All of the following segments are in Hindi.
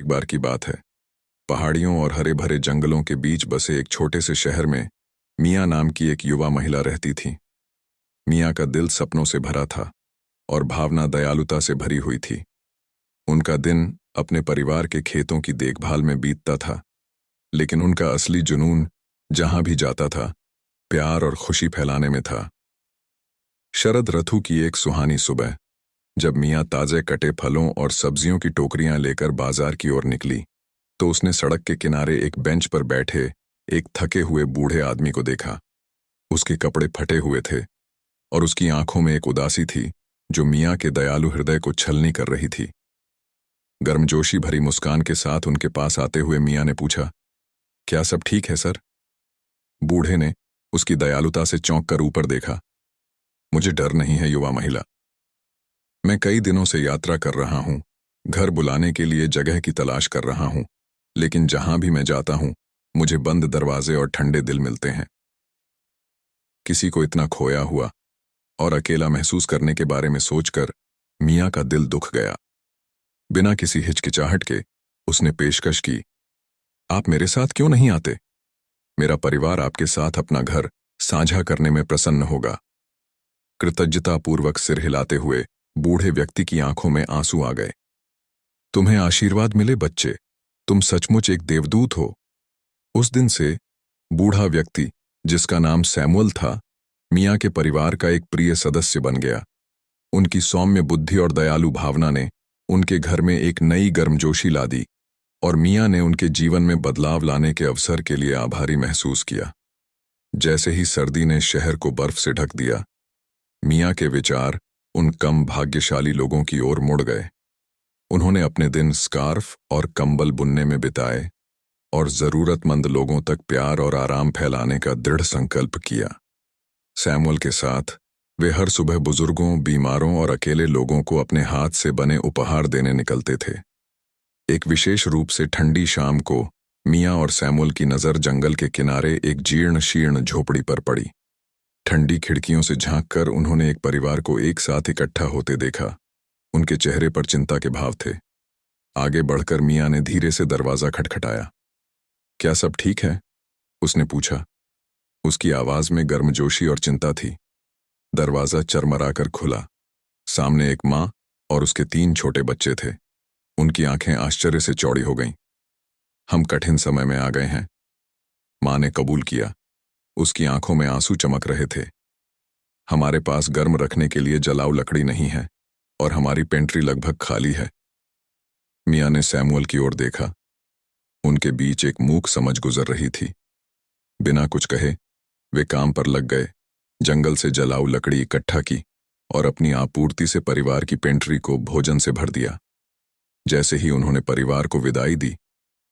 एक बार की बात है। पहाड़ियों और हरे भरे जंगलों के बीच बसे एक छोटे से शहर में मियाँ नाम की एक युवा महिला रहती थी। मियाँ का दिल सपनों से भरा था और भावना दयालुता से भरी हुई थी। उनका दिन अपने परिवार के खेतों की देखभाल में बीतता था, लेकिन उनका असली जुनून जहां भी जाता था, प्यार और खुशी फैलाने में था। शरद ऋतु की एक सुहानी सुबह, जब मियाँ ताजे कटे फलों और सब्जियों की टोकरियां लेकर बाजार की ओर निकली, तो उसने सड़क के किनारे एक बेंच पर बैठे एक थके हुए बूढ़े आदमी को देखा। उसके कपड़े फटे हुए थे और उसकी आंखों में एक उदासी थी जो मियाँ के दयालु हृदय को छलनी कर रही थी। गर्मजोशी भरी मुस्कान के साथ उनके पास आते हुए मियाँ ने पूछा, क्या सब ठीक है सर? बूढ़े ने उसकी दयालुता से चौंक कर ऊपर देखा। मुझे डर नहीं है युवा महिला। मैं कई दिनों से यात्रा कर रहा हूँ, घर बुलाने के लिए जगह की तलाश कर रहा हूँ, लेकिन जहां भी मैं जाता हूँ मुझे बंद दरवाजे और ठंडे दिल मिलते हैं। किसी को इतना खोया हुआ और अकेला महसूस करने के बारे में सोचकर मियाँ का दिल दुख गया। बिना किसी हिचकिचाहट के उसने पेशकश की, आप मेरे साथ क्यों नहीं आते? मेरा परिवार आपके साथ अपना घर साझा करने में प्रसन्न होगा। कृतज्ञतापूर्वक सिर हिलाते हुए बूढ़े व्यक्ति की आंखों में आंसू आ गए। तुम्हें आशीर्वाद मिले बच्चे, तुम सचमुच एक देवदूत हो। उस दिन से बूढ़ा व्यक्ति, जिसका नाम सैमुअल था, मियाँ के परिवार का एक प्रिय सदस्य बन गया। उनकी सौम्य बुद्धि और दयालु भावना ने उनके घर में एक नई गर्मजोशी ला दी और मियाँ ने उनके जीवन में बदलाव लाने के अवसर के लिए आभारी महसूस किया। जैसे ही सर्दी ने शहर को बर्फ से ढक दिया, मियाँ के विचार उन कम भाग्यशाली लोगों की ओर मुड़ गए। उन्होंने अपने दिन स्कार्फ और कंबल बुनने में बिताए और जरूरतमंद लोगों तक प्यार और आराम फैलाने का दृढ़ संकल्प किया। सैमुअल के साथ वे हर सुबह बुजुर्गों, बीमारों और अकेले लोगों को अपने हाथ से बने उपहार देने निकलते थे। एक विशेष रूप से ठंडी शाम को मियाँ और सैमुअल की नज़र जंगल के किनारे एक जीर्ण शीर्ण झोपड़ी पर पड़ी। ठंडी खिड़कियों से झांककर उन्होंने एक परिवार को एक साथ इकट्ठा होते देखा। उनके चेहरे पर चिंता के भाव थे। आगे बढ़कर मियाँ ने धीरे से दरवाज़ा खटखटाया। क्या सब ठीक है? उसने पूछा। उसकी आवाज़ में गर्मजोशी और चिंता थी। दरवाज़ा चरमराकर खुला। सामने एक माँ और उसके 3 छोटे बच्चे थे। उनकी आंखें आश्चर्य से चौड़ी हो गईं। हम कठिन समय में आ गए हैं, माँ ने कबूल किया। उसकी आंखों में आंसू चमक रहे थे। हमारे पास गर्म रखने के लिए जलाऊ लकड़ी नहीं है और हमारी पेंट्री लगभग खाली है। मियाँ ने सैमुअल की ओर देखा। उनके बीच एक मूक समझ गुजर रही थी। बिना कुछ कहे वे काम पर लग गए, जंगल से जलाऊ लकड़ी इकट्ठा की और अपनी आपूर्ति से परिवार की पेंट्री को भोजन से भर दिया। जैसे ही उन्होंने परिवार को विदाई दी,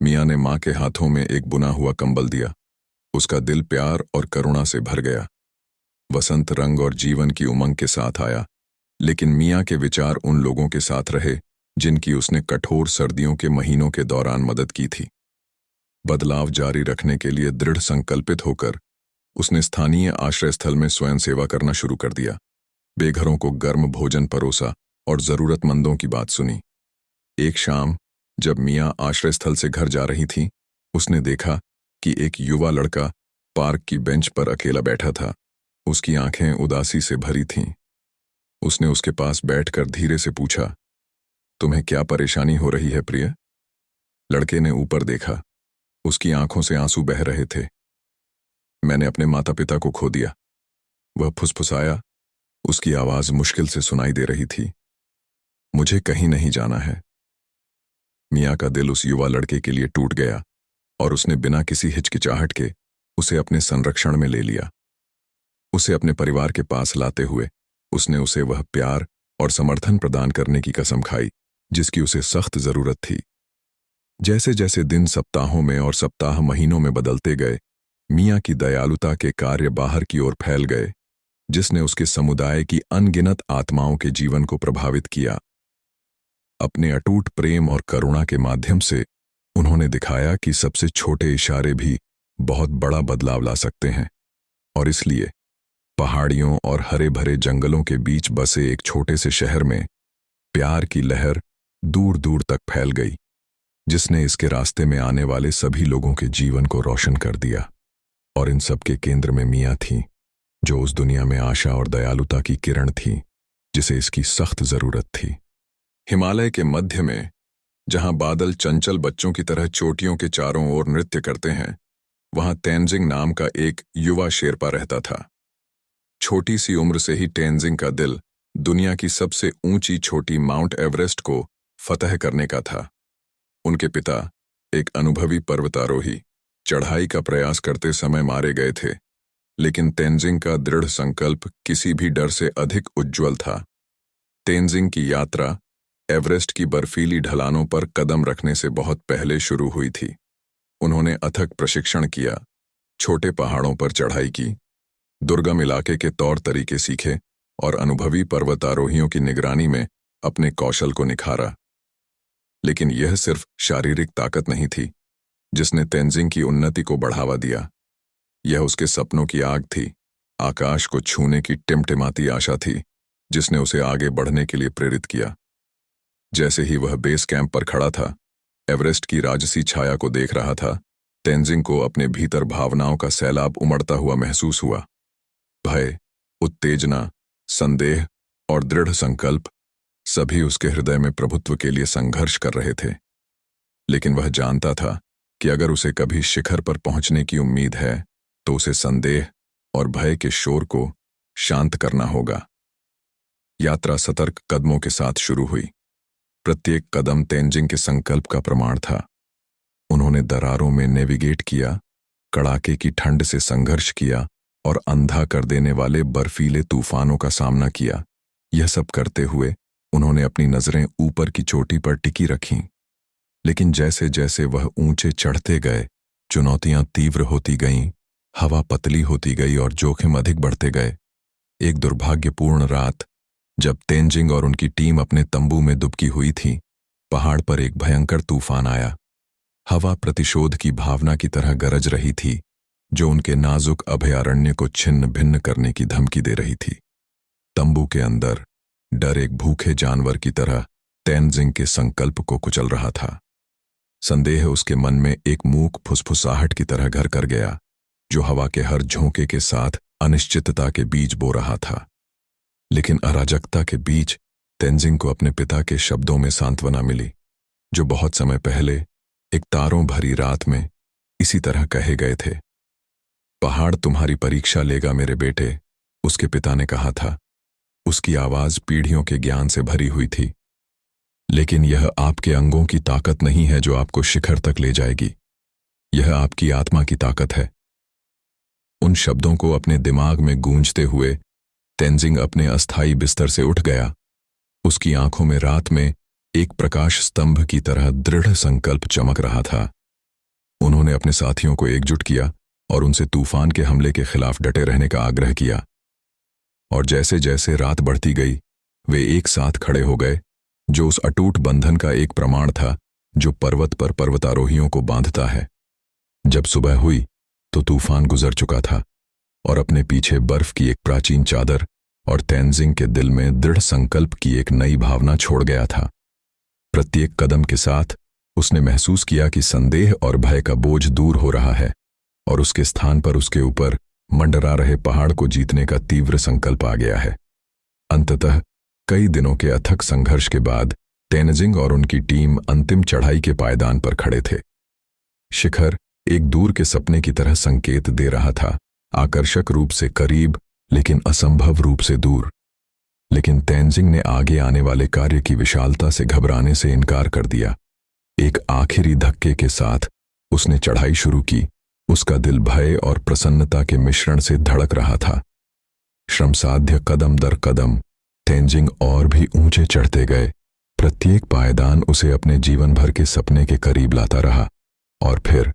मियाँ ने माँ के हाथों में एक बुना हुआ कंबल दिया। उसका दिल प्यार और करुणा से भर गया। वसंत रंग और जीवन की उमंग के साथ आया, लेकिन मियाँ के विचार उन लोगों के साथ रहे जिनकी उसने कठोर सर्दियों के महीनों के दौरान मदद की थी। बदलाव जारी रखने के लिए दृढ़ संकल्पित होकर उसने स्थानीय आश्रय स्थल में स्वयं सेवा करना शुरू कर दिया। बेघरों को गर्म भोजन परोसा और जरूरतमंदों की बात सुनी। एक शाम जब मियाँ आश्रय स्थल से घर जा रही थी, उसने देखा कि एक युवा लड़का पार्क की बेंच पर अकेला बैठा था। उसकी आंखें उदासी से भरी थीं। उसने उसके पास बैठकर धीरे से पूछा, तुम्हें क्या परेशानी हो रही है प्रिय? लड़के ने ऊपर देखा। उसकी आंखों से आंसू बह रहे थे। मैंने अपने माता पिता को खो दिया, वह फुसफुसाया। उसकी आवाज मुश्किल से सुनाई दे रही थी। मुझे कहीं नहीं जाना है। मियाँ का दिल उस युवा लड़के के लिए टूट गया और उसने बिना किसी हिचकिचाहट के उसे अपने संरक्षण में ले लिया। उसे अपने परिवार के पास लाते हुए उसने उसे वह प्यार और समर्थन प्रदान करने की कसम खाई जिसकी उसे सख्त जरूरत थी। जैसे जैसे दिन सप्ताहों में और सप्ताह महीनों में बदलते गए, मियाँ की दयालुता के कार्य बाहर की ओर फैल गए, जिसने उसके समुदाय की अनगिनत आत्माओं के जीवन को प्रभावित किया। अपने अटूट प्रेम और करुणा के माध्यम से उन्होंने दिखाया कि सबसे छोटे इशारे भी बहुत बड़ा बदलाव ला सकते हैं। और इसलिए पहाड़ियों और हरे भरे जंगलों के बीच बसे एक छोटे से शहर में प्यार की लहर दूर दूर तक फैल गई। जिसने इसके रास्ते में आने वाले सभी लोगों के जीवन को रोशन कर दिया। और इन सब के केंद्र में मियाँ थी, जो उस दुनिया में आशा और दयालुता की किरण थी जिसे इसकी सख्त जरूरत थी। हिमालय के मध्य में, जहां बादल चंचल बच्चों की तरह चोटियों के चारों ओर नृत्य करते हैं, वहां तेंजिंग नाम का एक युवा शेरपा रहता था। छोटी सी उम्र से ही तेंजिंग का दिल दुनिया की सबसे ऊंची चोटी माउंट एवरेस्ट को फतह करने का था। उनके पिता, एक अनुभवी पर्वतारोही, चढ़ाई का प्रयास करते समय मारे गए थे, लेकिन तेंजिंग का दृढ़ संकल्प किसी भी डर से अधिक उज्जवल था। तेंजिंग की यात्रा एवरेस्ट की बर्फीली ढलानों पर कदम रखने से बहुत पहले शुरू हुई थी। उन्होंने अथक प्रशिक्षण किया, छोटे पहाड़ों पर चढ़ाई की, दुर्गम इलाके के तौर तरीके सीखे और अनुभवी पर्वतारोहियों की निगरानी में अपने कौशल को निखारा। लेकिन यह सिर्फ शारीरिक ताकत नहीं थी जिसने तेंजिंग की उन्नति को बढ़ावा दिया। यह उसके सपनों की आग थी, आकाश को छूने की टिमटिमाती आशा थी जिसने उसे आगे बढ़ने के लिए प्रेरित किया। जैसे ही वह बेस कैंप पर खड़ा था, एवरेस्ट की राजसी छाया को देख रहा था, तेंजिंग को अपने भीतर भावनाओं का सैलाब उमड़ता हुआ महसूस हुआ। भय, उत्तेजना, संदेह और दृढ़ संकल्प सभी उसके हृदय में प्रभुत्व के लिए संघर्ष कर रहे थे। लेकिन वह जानता था कि अगर उसे कभी शिखर पर पहुंचने की उम्मीद है तो उसे संदेह और भय के शोर को शांत करना होगा। यात्रा सतर्क कदमों के साथ शुरू हुई। प्रत्येक कदम तेंजिंग के संकल्प का प्रमाण था। उन्होंने दरारों में नेविगेट किया, कड़ाके की ठंड से संघर्ष किया और अंधा कर देने वाले बर्फीले तूफानों का सामना किया। यह सब करते हुए उन्होंने अपनी नजरें ऊपर की चोटी पर टिकी रखीं। लेकिन जैसे जैसे वह ऊंचे चढ़ते गए, चुनौतियां तीव्र होती गईं, हवा पतली होती गई और जोखिम अधिक बढ़ते गए। एक दुर्भाग्यपूर्ण रात, जब तेंजिंग और उनकी टीम अपने तंबू में दुबकी हुई थी, पहाड़ पर एक भयंकर तूफान आया। हवा प्रतिशोध की भावना की तरह गरज रही थी, जो उनके नाजुक अभयारण्य को छिन्न भिन्न करने की धमकी दे रही थी। तंबू के अंदर डर एक भूखे जानवर की तरह तेंजिंग के संकल्प को कुचल रहा था। संदेह उसके मन में एक मूक फुसफुसाहट की तरह घर कर गया, जो हवा के हर झोंके के साथ अनिश्चितता के बीज बो रहा था। लेकिन अराजकता के बीच तेंजिंग को अपने पिता के शब्दों में सांत्वना मिली, जो बहुत समय पहले एक तारों भरी रात में इसी तरह कहे गए थे। पहाड़ तुम्हारी परीक्षा लेगा मेरे बेटे, उसके पिता ने कहा था। उसकी आवाज पीढ़ियों के ज्ञान से भरी हुई थी। लेकिन यह आपके अंगों की ताकत नहीं है जो आपको शिखर तक ले जाएगी, यह आपकी आत्मा की ताकत है। उन शब्दों को अपने दिमाग में गूंजते हुए तेंजिंग अपने अस्थायी बिस्तर से उठ गया। उसकी आंखों में रात में एक प्रकाश स्तंभ की तरह दृढ़ संकल्प चमक रहा था। उन्होंने अपने साथियों को एकजुट किया और उनसे तूफान के हमले के खिलाफ डटे रहने का आग्रह किया। और जैसे जैसे रात बढ़ती गई, वे एक साथ खड़े हो गए, जो उस अटूट बंधन का एक प्रमाण था जो पर्वत पर पर्वतारोहियों को बांधता है। जब सुबह हुई तो तूफान गुजर चुका था और अपने पीछे बर्फ की एक प्राचीन चादर और तेंजिंग के दिल में दृढ़ संकल्प की एक नई भावना छोड़ गया था। प्रत्येक कदम के साथ उसने महसूस किया कि संदेह और भय का बोझ दूर हो रहा है और उसके स्थान पर उसके ऊपर मंडरा रहे पहाड़ को जीतने का तीव्र संकल्प आ गया है। अंततः कई दिनों के अथक संघर्ष के बाद तेंजिंग और उनकी टीम अंतिम चढ़ाई के पायदान पर खड़े थे। शिखर एक दूर के सपने की तरह संकेत दे रहा था, आकर्षक रूप से करीब लेकिन असंभव रूप से दूर। लेकिन तेंजिंग ने आगे आने वाले कार्य की विशालता से घबराने से इनकार कर दिया। एक आखिरी धक्के के साथ उसने चढ़ाई शुरू की। उसका दिल भय और प्रसन्नता के मिश्रण से धड़क रहा था। श्रमसाध्य कदम दर कदम तेंजिंग और भी ऊंचे चढ़ते गए। प्रत्येक पायदान उसे अपने जीवन भर के सपने के करीब लाता रहा और फिर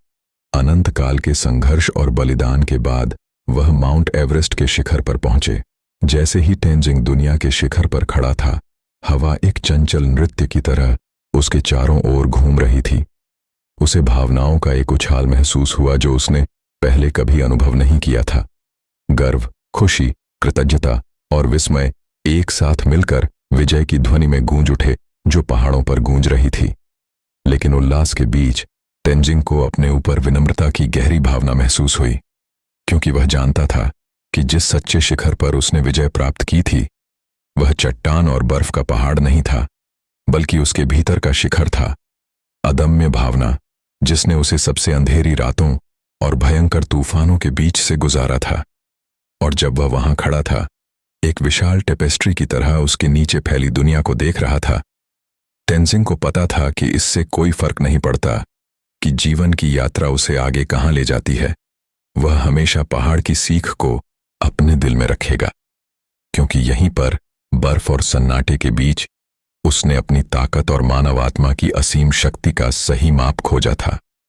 अनंत काल के संघर्ष और बलिदान के बाद वह माउंट एवरेस्ट के शिखर पर पहुंचे। जैसे ही तेंजिंग दुनिया के शिखर पर खड़ा था, हवा एक चंचल नृत्य की तरह उसके चारों ओर घूम रही थी। उसे भावनाओं का एक उछाल महसूस हुआ जो उसने पहले कभी अनुभव नहीं किया था। गर्व, खुशी, कृतज्ञता और विस्मय एक साथ मिलकर विजय की ध्वनि में गूंज उठे, जो पहाड़ों पर गूंज रही थी। लेकिन उल्लास के बीच तेंजिंग को अपने ऊपर विनम्रता की गहरी भावना महसूस हुई, क्योंकि वह जानता था कि जिस सच्चे शिखर पर उसने विजय प्राप्त की थी वह चट्टान और बर्फ का पहाड़ नहीं था, बल्कि उसके भीतर का शिखर था। अदम्य भावना जिसने उसे सबसे अंधेरी रातों और भयंकर तूफानों के बीच से गुजारा था। और जब वह वहां खड़ा था, एक विशाल टेपेस्ट्री की तरह उसके नीचे फैली दुनिया को देख रहा था, तेंजिंग को पता था कि इससे कोई फर्क नहीं पड़ता कि जीवन की यात्रा उसे आगे कहां ले जाती है, वह हमेशा पहाड़ की सीख को अपने दिल में रखेगा, क्योंकि यहीं पर बर्फ और सन्नाटे के बीच उसने अपनी ताकत और मानव आत्मा की असीम शक्ति का सही माप खोजा था।